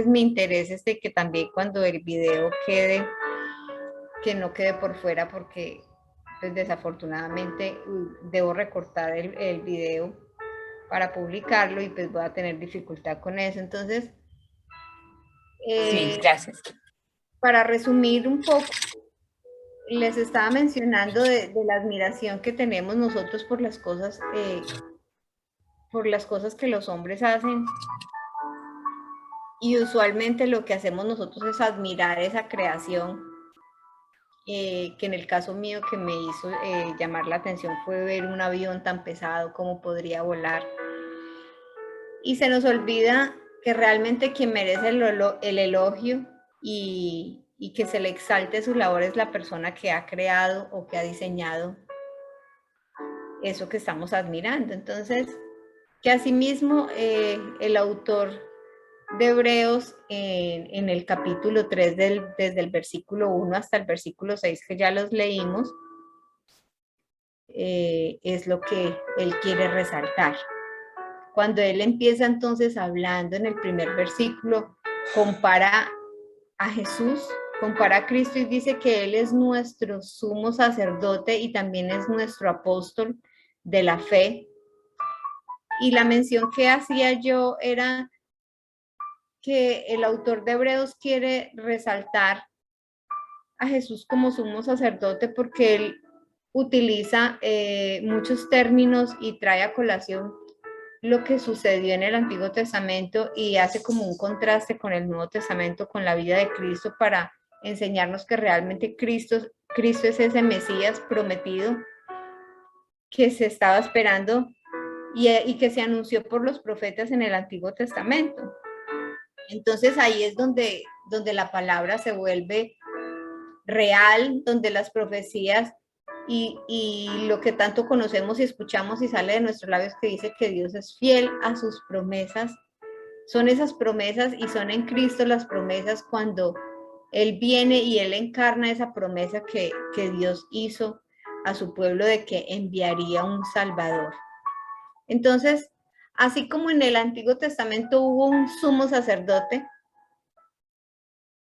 mi interés es de que también cuando el video quede, que no quede por fuera porque pues desafortunadamente debo recortar el video para publicarlo y pues voy a tener dificultad con eso. Entonces, Sí, eh, gracias. para resumir un poco, les estaba mencionando de la admiración que tenemos nosotros por las cosas que los hombres hacen, y usualmente lo que hacemos nosotros es admirar esa creación, que en el caso mío que me hizo llamar la atención fue ver un avión tan pesado, cómo podría volar. Y se nos olvida que realmente quien merece el elogio y que se le exalte su labor es la persona que ha creado o que ha diseñado eso que estamos admirando. Entonces, que asimismo el autor de Hebreos en el capítulo 3 desde el versículo 1 hasta el versículo 6 que ya los leímos, es lo que él quiere resaltar. Cuando él empieza entonces hablando en el primer versículo, compara a Jesús, compara a Cristo y dice que él es nuestro sumo sacerdote y también es nuestro apóstol de la fe. Y la mención que hacía yo era que el autor de Hebreos quiere resaltar a Jesús como sumo sacerdote porque él utiliza muchos términos y trae a colación lo que sucedió en el Antiguo Testamento y hace como un contraste con el Nuevo Testamento, con la vida de Cristo, para enseñarnos que realmente Cristo es ese Mesías prometido que se estaba esperando y que se anunció por los profetas en el Antiguo Testamento. Entonces ahí es donde la palabra se vuelve real, donde las profecías y lo que tanto conocemos y escuchamos y sale de nuestros labios que dice que Dios es fiel a sus promesas, son esas promesas y son en Cristo las promesas cuando Él viene y Él encarna esa promesa que Dios hizo a su pueblo de que enviaría un Salvador. Entonces, así como en el Antiguo Testamento hubo un sumo sacerdote,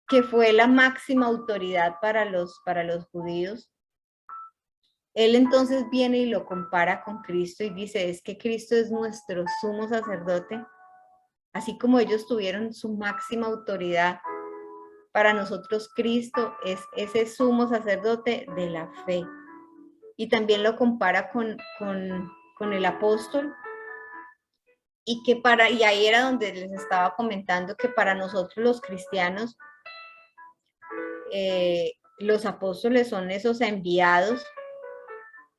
que fue la máxima autoridad para los judíos, él entonces viene y lo compara con Cristo y dice, es que Cristo es nuestro sumo sacerdote, así como ellos tuvieron su máxima autoridad, para nosotros Cristo es ese sumo sacerdote de la fe. Y también lo compara con el apóstol, y ahí era donde les estaba comentando que para nosotros los cristianos, los apóstoles son esos enviados,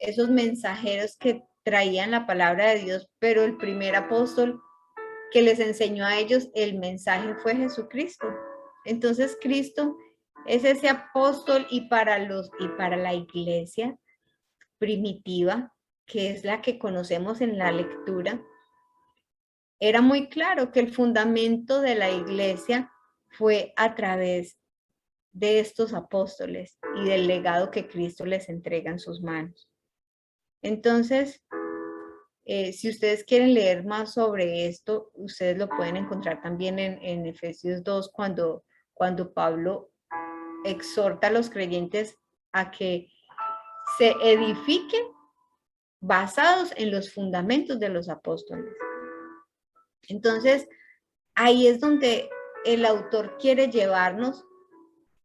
esos mensajeros que traían la palabra de Dios, pero el primer apóstol que les enseñó a ellos el mensaje fue Jesucristo. Entonces Cristo es ese apóstol y para la iglesia primitiva, que es la que conocemos en la lectura, era muy claro que el fundamento de la iglesia fue a través de estos apóstoles y del legado que Cristo les entrega en sus manos. Entonces, si ustedes quieren leer más sobre esto, ustedes lo pueden encontrar también en Efesios 2, cuando Pablo exhorta a los creyentes a que se edifiquen basados en los fundamentos de los apóstoles. Entonces, ahí es donde el autor quiere llevarnos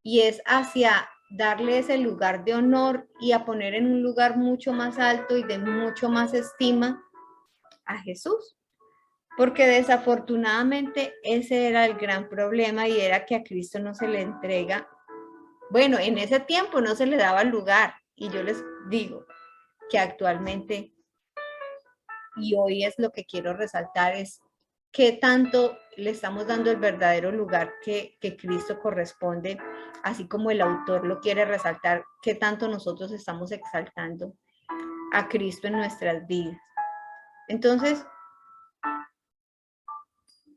y es hacia darle ese lugar de honor y a poner en un lugar mucho más alto y de mucho más estima a Jesús. Porque desafortunadamente ese era el gran problema y era que a Cristo no se le entrega, bueno, en ese tiempo no se le daba lugar y yo les digo que actualmente y hoy es lo que quiero resaltar es qué tanto le estamos dando el verdadero lugar que Cristo corresponde, así como el autor lo quiere resaltar, qué tanto nosotros estamos exaltando a Cristo en nuestras vidas. Entonces,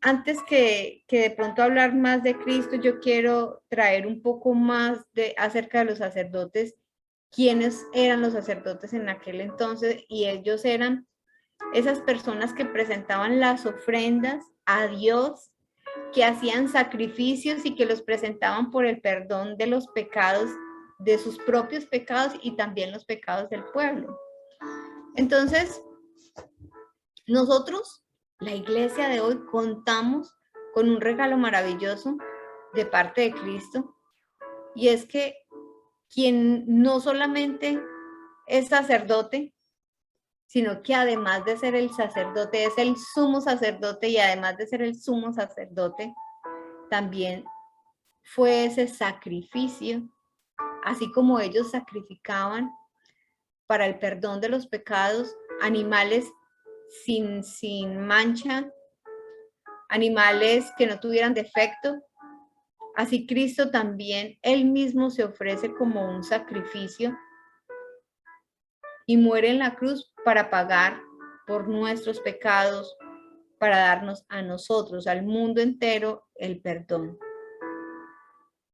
antes que de pronto hablar más de Cristo, yo quiero traer un poco más acerca de los sacerdotes, quiénes eran los sacerdotes en aquel entonces, y ellos eran esas personas que presentaban las ofrendas a Dios que hacían sacrificios y que los presentaban por el perdón de los pecados, de sus propios pecados y también los pecados del pueblo. Entonces, nosotros, la iglesia de hoy, contamos con un regalo maravilloso de parte de Cristo, y es que quien no solamente es sacerdote, sino que además de ser el sacerdote, es el sumo sacerdote, y además de ser el sumo sacerdote, también fue ese sacrificio, así como ellos sacrificaban para el perdón de los pecados animales sin mancha, animales que no tuvieran defecto. Así Cristo también, él mismo se ofrece como un sacrificio y muere en la cruz para pagar por nuestros pecados, para darnos a nosotros, al mundo entero, el perdón.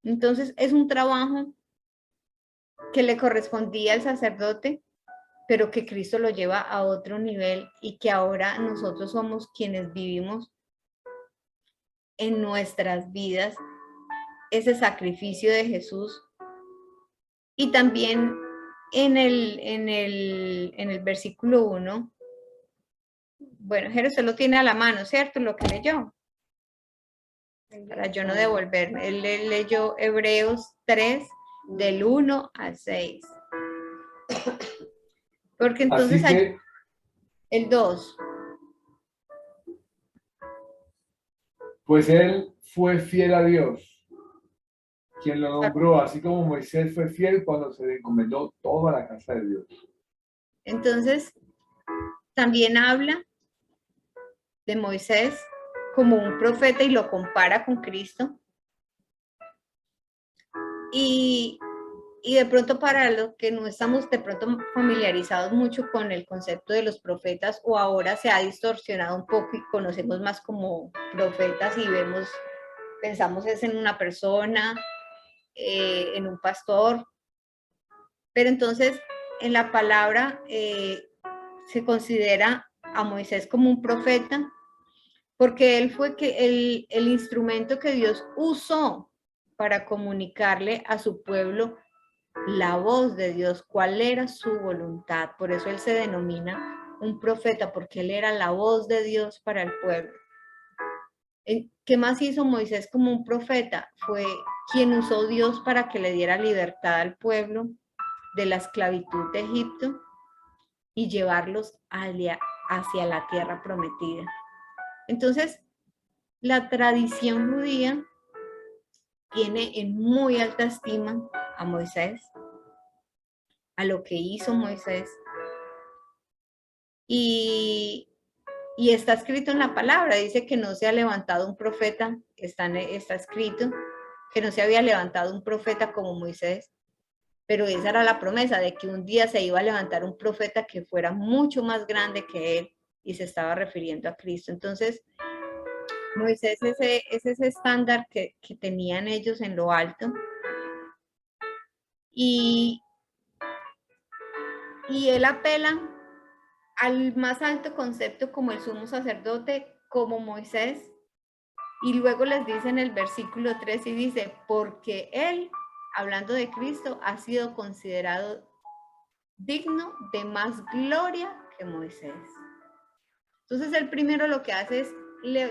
Entonces es un trabajo que le correspondía al sacerdote, pero que Cristo lo lleva a otro nivel, y que ahora nosotros somos quienes vivimos en nuestras vidas ese sacrificio de Jesús. Y también en el versículo 1, bueno, Jero se lo tiene a la mano, ¿cierto? Lo que leyó. Para yo no devolverme. Él leyó Hebreos 3, del 1 al 6. Porque entonces que, el 2. Pues él fue fiel a Dios, quien lo nombró, así como Moisés fue fiel cuando se le encomendó toda la casa de Dios. Entonces, también habla de Moisés como un profeta y lo compara con Cristo. Y de pronto, para los que no estamos de pronto familiarizados mucho con el concepto de los profetas, o ahora se ha distorsionado un poco y conocemos más como profetas y pensamos es en una persona, en un pastor, pero entonces en la palabra se considera a Moisés como un profeta, porque él fue el instrumento que Dios usó para comunicarle a su pueblo la voz de Dios, cuál era su voluntad. Por eso él se denomina un profeta, porque él era la voz de Dios para el pueblo. ¿Qué más hizo Moisés como un profeta? Fue quien usó Dios para que le diera libertad al pueblo de la esclavitud de Egipto y llevarlos hacia la tierra prometida. Entonces, la tradición judía tiene en muy alta estima a Moisés, a lo que hizo Moisés, y está escrito en la palabra. Dice que no se ha levantado un profeta, está escrito que no se había levantado un profeta como Moisés, pero esa era la promesa, de que un día se iba a levantar un profeta que fuera mucho más grande que él, y se estaba refiriendo a Cristo. Entonces, Moisés es ese estándar que tenían ellos en lo alto, y él apela al más alto concepto como el sumo sacerdote, como Moisés, y luego les dice en el versículo 3, y dice, porque él, hablando de Cristo, ha sido considerado digno de más gloria que Moisés. Entonces el primero lo que hace es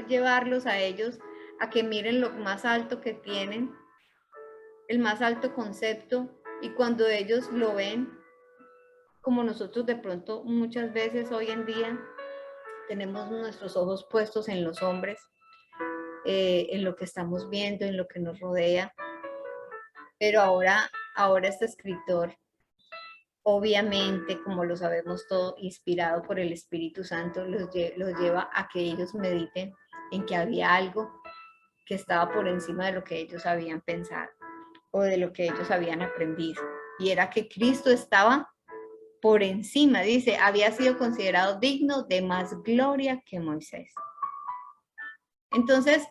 llevarlos a ellos a que miren lo más alto que tienen, el más alto concepto, y cuando ellos lo ven, como nosotros de pronto muchas veces hoy en día tenemos nuestros ojos puestos en los hombres, en lo que estamos viendo, en lo que nos rodea, pero ahora este escritor, obviamente, como lo sabemos todo, inspirado por el Espíritu Santo, los lleva a que ellos mediten en que había algo que estaba por encima de lo que ellos habían pensado o de lo que ellos habían aprendido, y era que Cristo estaba por encima. Dice, había sido considerado digno de más gloria que Moisés. Entonces,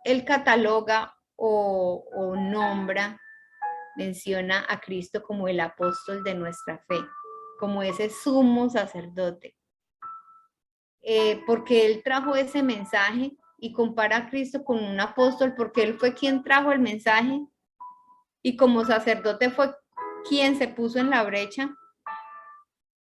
él cataloga o nombra, menciona a Cristo como el apóstol de nuestra fe, como ese sumo sacerdote, porque él trajo ese mensaje y compara a Cristo con un apóstol porque él fue quien trajo el mensaje y como sacerdote fue quien se puso en la brecha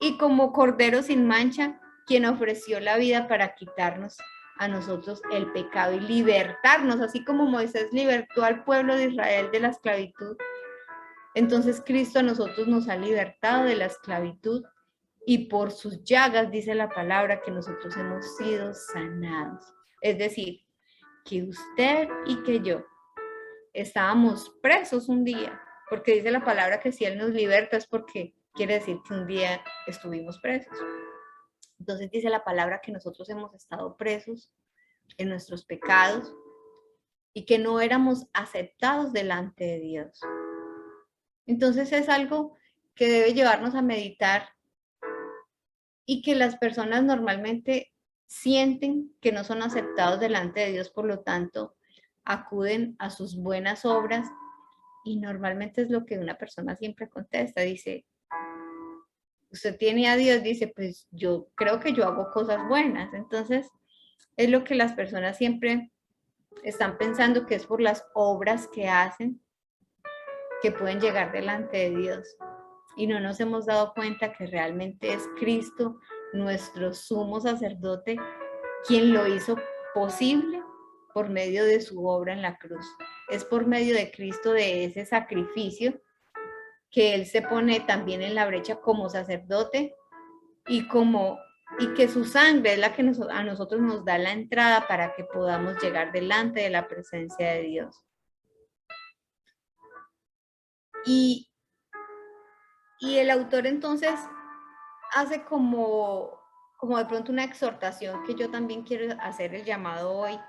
y como cordero sin mancha, quien ofreció la vida para quitarnos a nosotros el pecado y libertarnos, así como Moisés libertó al pueblo de Israel de la esclavitud. Entonces Cristo a nosotros nos ha libertado de la esclavitud y por sus llagas dice la palabra que nosotros hemos sido sanados. Es decir, que usted y que yo estábamos presos un día, porque dice la palabra que si Él nos liberta es porque quiere decir que un día estuvimos presos. Entonces dice la palabra que nosotros hemos estado presos en nuestros pecados y que no éramos aceptados delante de Dios. Entonces es algo que debe llevarnos a meditar y que las personas normalmente sienten que no son aceptados delante de Dios, por lo tanto acuden a sus buenas obras y normalmente es lo que una persona siempre contesta, dice, usted tiene a Dios, dice, pues yo creo que yo hago cosas buenas, entonces es lo que las personas siempre están pensando que es por las obras que hacen que pueden llegar delante de Dios. Y no nos hemos dado cuenta que realmente es Cristo, nuestro sumo sacerdote, quien lo hizo posible por medio de su obra en la cruz. Es por medio de Cristo, de ese sacrificio, que Él se pone también en la brecha como sacerdote y que su sangre es la que a nosotros nos da la entrada para que podamos llegar delante de la presencia de Dios. Y el autor entonces hace como de pronto una exhortación que yo también quiero hacer el llamado hoy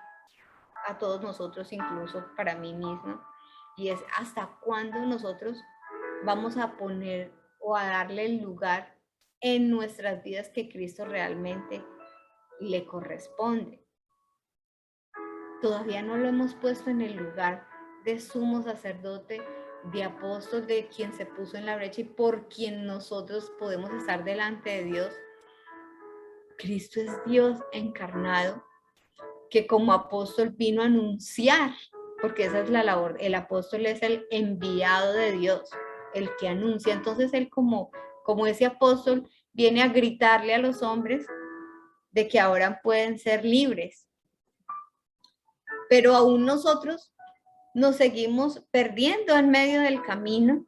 a todos nosotros, incluso para mí misma, y es hasta cuándo nosotros vamos a poner o a darle el lugar en nuestras vidas que Cristo realmente le corresponde. Todavía no lo hemos puesto en el lugar de sumo sacerdote, de apóstol, de quien se puso en la brecha y por quien nosotros podemos estar delante de Dios. Cristo es Dios encarnado, que como apóstol vino a anunciar, porque esa es la labor, el apóstol es el enviado de Dios, el que anuncia. Entonces él como ese apóstol viene a gritarle a los hombres de que ahora pueden ser libres. Pero aún nosotros nos seguimos perdiendo en medio del camino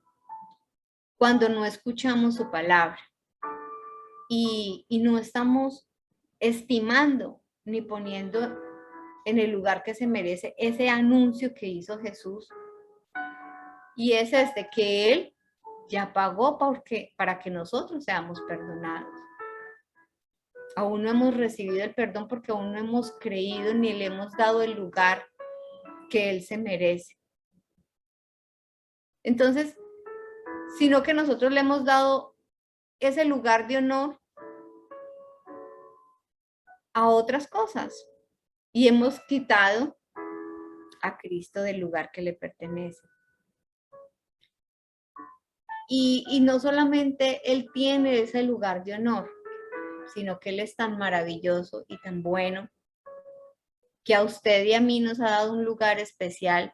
cuando no escuchamos su palabra y no estamos estimando ni poniendo en el lugar que se merece ese anuncio que hizo Jesús. Y es que Él ya pagó para que nosotros seamos perdonados. Aún no hemos recibido el perdón porque aún no hemos creído ni le hemos dado el lugar que Él se merece. Entonces, sino que nosotros le hemos dado ese lugar de honor a otras cosas y hemos quitado a Cristo del lugar que le pertenece. Y no solamente Él tiene ese lugar de honor, sino que Él es tan maravilloso y tan bueno que a usted y a mí nos ha dado un lugar especial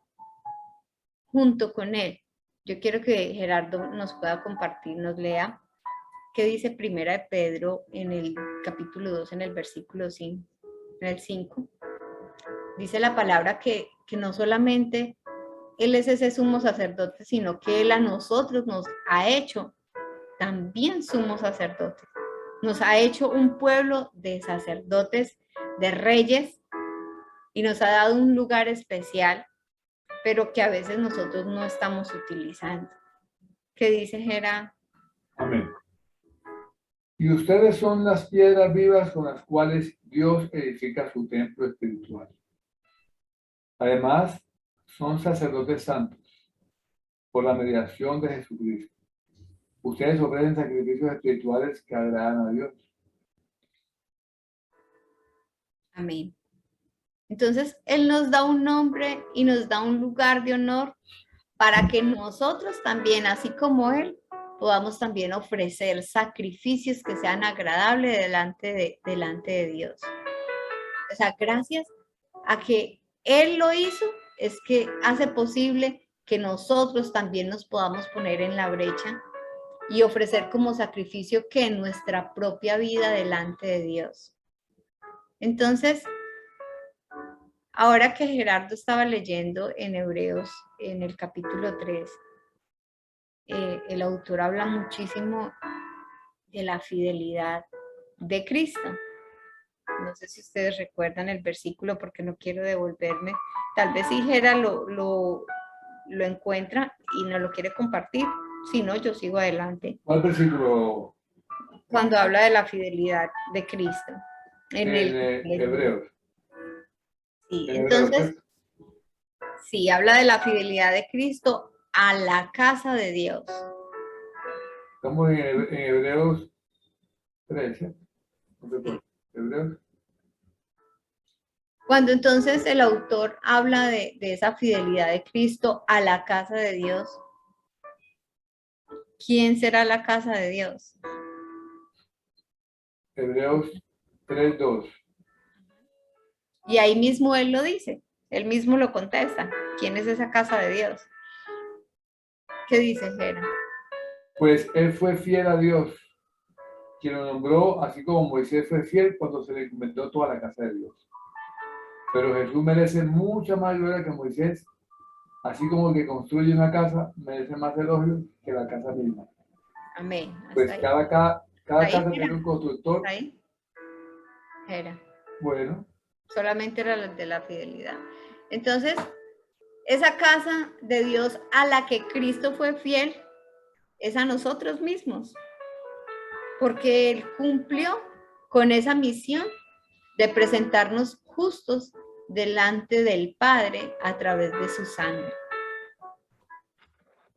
junto con Él. Yo quiero que Gerardo nos pueda compartir, nos lea qué dice Primera de Pedro en el capítulo 2, en el versículo 5, en el 5. Dice la palabra que no solamente Él es ese sumo sacerdote, sino que Él a nosotros nos ha hecho también sumos sacerdotes. Nos ha hecho un pueblo de sacerdotes, de reyes, y nos ha dado un lugar especial, pero que a veces nosotros no estamos utilizando. ¿Qué dice Gerardo? Amén. Y ustedes son las piedras vivas con las cuales Dios edifica su templo espiritual. Además, son sacerdotes santos por la mediación de Jesucristo. Ustedes ofrecen sacrificios espirituales que agradan a Dios. Amén. Entonces, Él nos da un nombre y nos da un lugar de honor para que nosotros también, así como Él, podamos también ofrecer sacrificios que sean agradables delante de Dios. O sea, gracias a que Él lo hizo, es que hace posible que nosotros también nos podamos poner en la brecha y ofrecer como sacrificio que nuestra propia vida delante de Dios. Entonces, ahora que Gerardo estaba leyendo en Hebreos, en el capítulo 3, el autor habla muchísimo de la fidelidad de Cristo. No sé si ustedes recuerdan el versículo porque no quiero devolverme. Tal vez si Gera lo encuentra y no lo quiere compartir. Si no, yo sigo adelante. ¿Cuál versículo? Cuando habla de la fidelidad de Cristo. En Hebreos. Sí, En entonces, Hebreos, sí, habla de la fidelidad de Cristo a la casa de Dios. estamos en Hebreos 13. Hebreos. Cuando entonces el autor habla de esa fidelidad de Cristo a la casa de Dios, ¿quién será la casa de Dios? Hebreos 3:2. Y ahí mismo él lo dice, él mismo lo contesta. ¿Quién es esa casa de Dios? ¿Qué dice Gera? Pues él fue fiel a Dios, quien lo nombró, así como Moisés fue fiel cuando se le encomendó toda la casa de Dios. Pero Jesús merece mucha más gloria que Moisés, así como el que construye una casa merece más elogio que la casa misma. Amén. Hasta Pues ahí. cada Ahí, casa mira. tiene un constructor. Ahí. Gera. Bueno, Solamente era la de la fidelidad. Entonces, esa casa de Dios a la que Cristo fue fiel es a nosotros mismos, porque Él cumplió con esa misión de presentarnos justos delante del Padre a través de su sangre.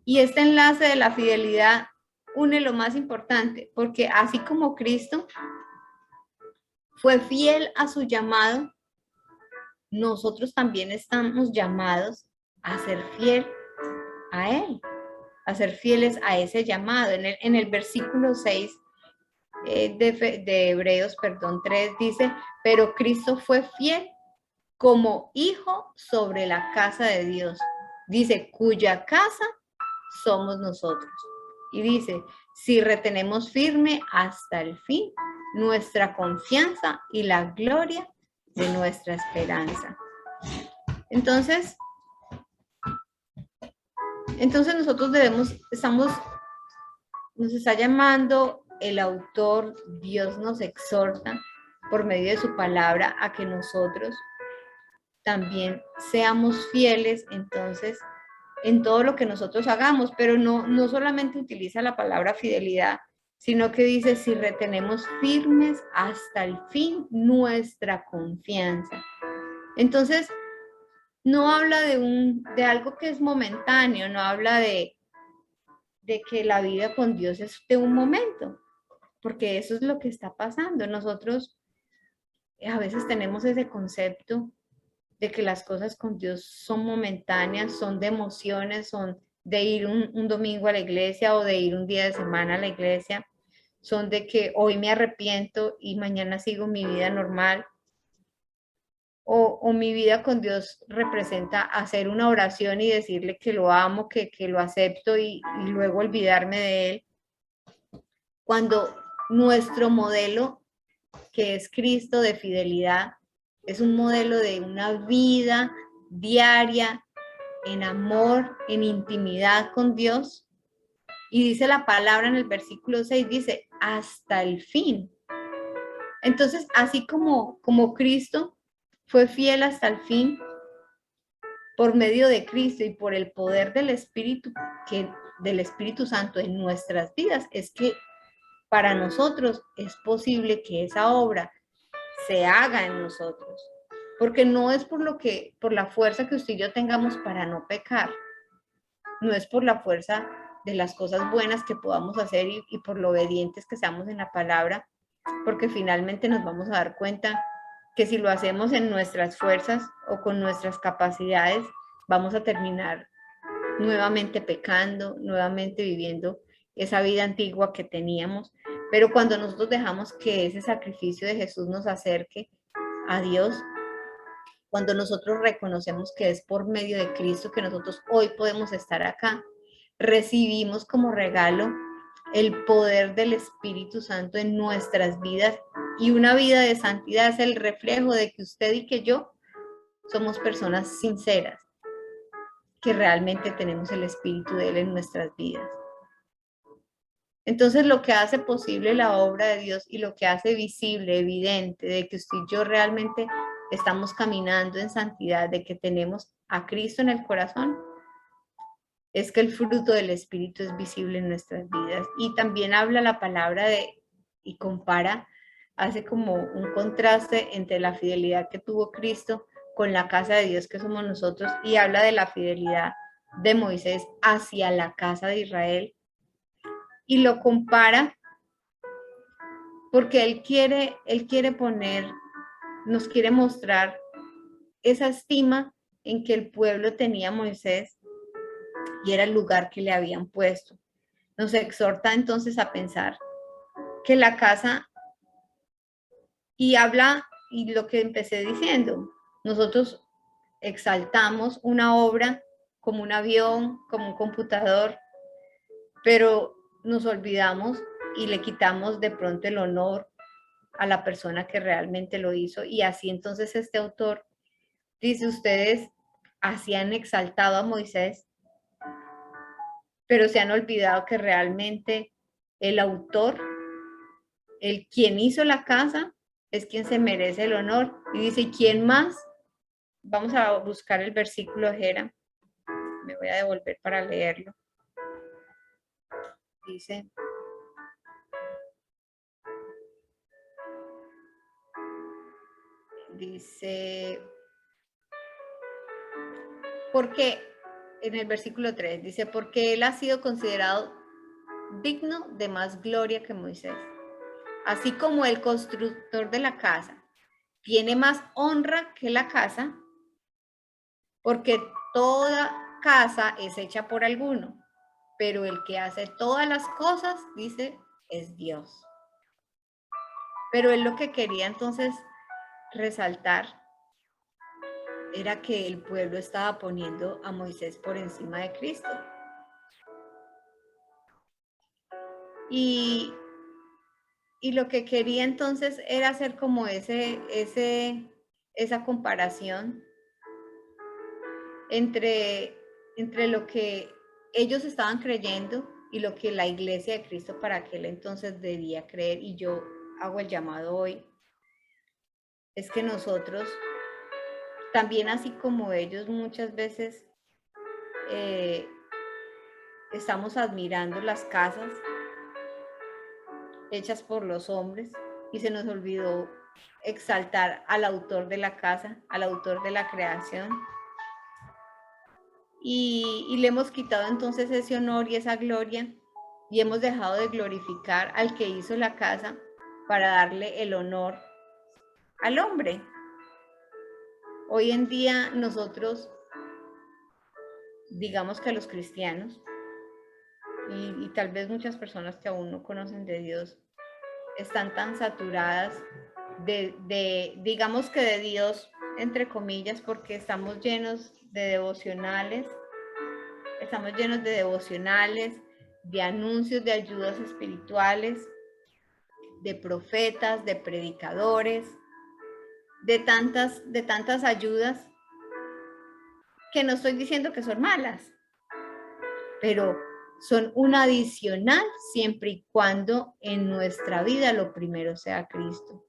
Y este enlace de la fidelidad une lo más importante, porque así como Cristo fue fiel a su llamado, nosotros también estamos llamados a ser fiel a Él, a ser fieles a ese llamado. En el versículo 6 de Hebreos, 3, dice, pero Cristo fue fiel como hijo sobre la casa de Dios. Dice, cuya casa somos nosotros. Y dice, si retenemos firme hasta el fin nuestra confianza y la gloria de nuestra esperanza. Entonces nosotros nos está llamando el autor, Dios nos exhorta por medio de su palabra a que nosotros también seamos fieles, entonces, en todo lo que nosotros hagamos, pero no solamente utiliza la palabra fidelidad, sino que dice, si retenemos firmes hasta el fin nuestra confianza. Entonces, no habla de algo que es momentáneo, no habla de que la vida con Dios es de un momento, porque eso es lo que está pasando. Nosotros a veces tenemos ese concepto de que las cosas con Dios son momentáneas, son de emociones, son de ir un domingo a la iglesia o de ir un día de semana a la iglesia, son de que hoy me arrepiento y mañana sigo mi vida normal. O mi vida con Dios representa hacer una oración y decirle que lo amo, que lo acepto y luego olvidarme de Él. Cuando nuestro modelo, que es Cristo de fidelidad, es un modelo de una vida diaria en amor, en intimidad con Dios. Y dice la palabra en el versículo 6, dice, hasta el fin. Entonces, así como Cristo fue fiel hasta el fin, por medio de Cristo y por el poder del Espíritu, del Espíritu Santo en nuestras vidas, es que para nosotros es posible que esa obra se haga en nosotros, porque no es por la fuerza que usted y yo tengamos para no pecar, no es por la fuerza de las cosas buenas que podamos hacer y por lo obedientes que seamos en la palabra, porque finalmente nos vamos a dar cuenta que si lo hacemos en nuestras fuerzas o con nuestras capacidades, vamos a terminar nuevamente pecando, nuevamente viviendo esa vida antigua que teníamos. Pero cuando nosotros dejamos que ese sacrificio de Jesús nos acerque a Dios, cuando nosotros reconocemos que es por medio de Cristo que nosotros hoy podemos estar acá, recibimos como regalo el poder del Espíritu Santo en nuestras vidas, y una vida de santidad es el reflejo de que usted y que yo somos personas sinceras, que realmente tenemos el Espíritu de Él en nuestras vidas. Entonces, lo que hace posible la obra de Dios y lo que hace visible, evidente, de que usted y yo realmente estamos caminando en santidad, de que tenemos a Cristo en el corazón, es que el fruto del Espíritu es visible en nuestras vidas. Y también habla la palabra y compara, hace como un contraste entre la fidelidad que tuvo Cristo con la casa de Dios que somos nosotros, y habla de la fidelidad de Moisés hacia la casa de Israel, y lo compara porque él quiere poner, nos quiere mostrar esa estima en que el pueblo tenía a Moisés y era el lugar que le habían puesto. Nos exhorta entonces a pensar que la casa, y habla, y lo que empecé diciendo, nosotros exaltamos una obra como un avión, como un computador, pero nos olvidamos y le quitamos de pronto el honor a la persona que realmente lo hizo. Y así entonces este autor dice, ustedes así han exaltado a Moisés, pero se han olvidado que realmente el autor, el quien hizo la casa, es quien se merece el honor. Y dice, ¿quién más? Vamos a buscar el versículo, Jera. Me voy a devolver para leerlo. Dice, porque en el versículo 3 dice, porque él ha sido considerado digno de más gloria que Moisés, así como el constructor de la casa tiene más honra que la casa, porque toda casa es hecha por alguno, pero el que hace todas las cosas, dice, es Dios. Pero él lo que quería entonces resaltar era que el pueblo estaba poniendo a Moisés por encima de Cristo. Y lo que quería entonces era hacer como esa comparación entre lo que ellos estaban creyendo y lo que la iglesia de Cristo para aquel entonces debía creer. Y yo hago el llamado hoy, es que nosotros también, así como ellos, muchas veces estamos admirando las casas hechas por los hombres y se nos olvidó exaltar al autor de la casa, al autor de la creación. Y le hemos quitado entonces ese honor y esa gloria, y hemos dejado de glorificar al que hizo la casa para darle el honor al hombre. Hoy en día nosotros, digamos que los cristianos, y tal vez muchas personas que aún no conocen de Dios, están tan saturadas digamos que de Dios, entre comillas, porque estamos llenos de devocionales, de anuncios de ayudas espirituales, de profetas, de predicadores, de tantas ayudas, que no estoy diciendo que son malas, pero son un adicional siempre y cuando en nuestra vida lo primero sea Cristo.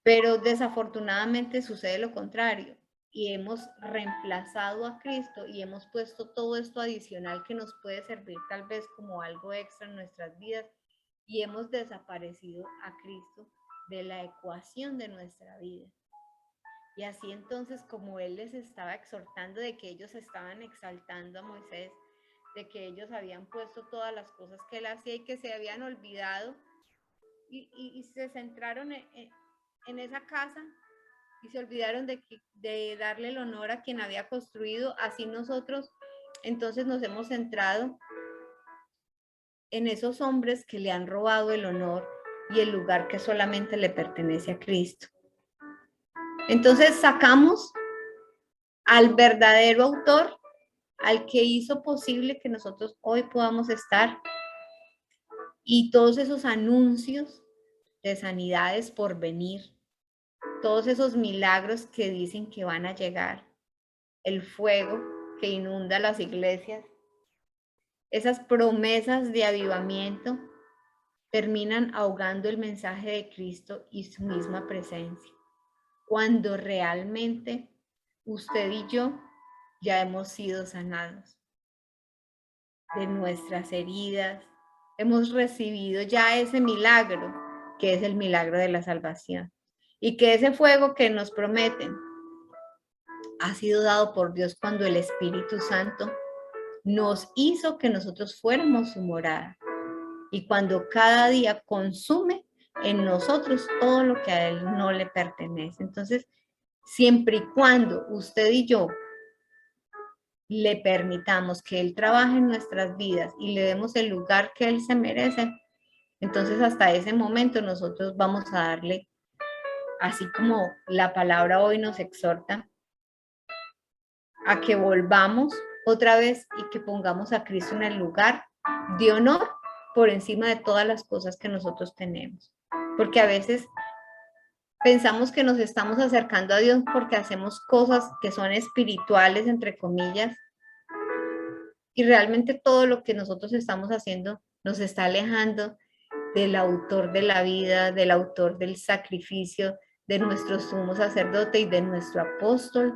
Pero desafortunadamente sucede lo contrario, y hemos reemplazado a Cristo y hemos puesto todo esto adicional que nos puede servir tal vez como algo extra en nuestras vidas, y hemos desaparecido a Cristo de la ecuación de nuestra vida. Y así entonces, como Él les estaba exhortando de que ellos estaban exaltando a Moisés, de que ellos habían puesto todas las cosas que Él hacía y que se habían olvidado y se centraron en esa casa y se olvidaron de darle el honor a quien había construido. Así nosotros entonces nos hemos centrado en esos hombres que le han robado el honor y el lugar que solamente le pertenece a Cristo. Entonces sacamos al verdadero autor, al que hizo posible que nosotros hoy podamos estar, y todos esos anuncios de sanidades por venir, todos esos milagros que dicen que van a llegar, el fuego que inunda las iglesias, esas promesas de avivamiento terminan ahogando el mensaje de Cristo y su misma presencia, cuando realmente usted y yo ya hemos sido sanados de nuestras heridas, hemos recibido ya ese milagro, que es el milagro de la salvación, y que ese fuego que nos prometen ha sido dado por Dios cuando el Espíritu Santo nos hizo que nosotros fuéramos su morada, y cuando cada día consume en nosotros todo lo que a Él no le pertenece. Entonces, siempre y cuando usted y yo le permitamos que Él trabaje en nuestras vidas y le demos el lugar que Él se merece, entonces hasta ese momento nosotros vamos a darle, así como la palabra hoy nos exhorta, a que volvamos otra vez y que pongamos a Cristo en el lugar de honor por encima de todas las cosas que nosotros tenemos. Porque a veces pensamos que nos estamos acercando a Dios porque hacemos cosas que son espirituales, entre comillas, y realmente todo lo que nosotros estamos haciendo nos está alejando del autor de la vida, del autor del sacrificio, de nuestro sumo sacerdote y de nuestro apóstol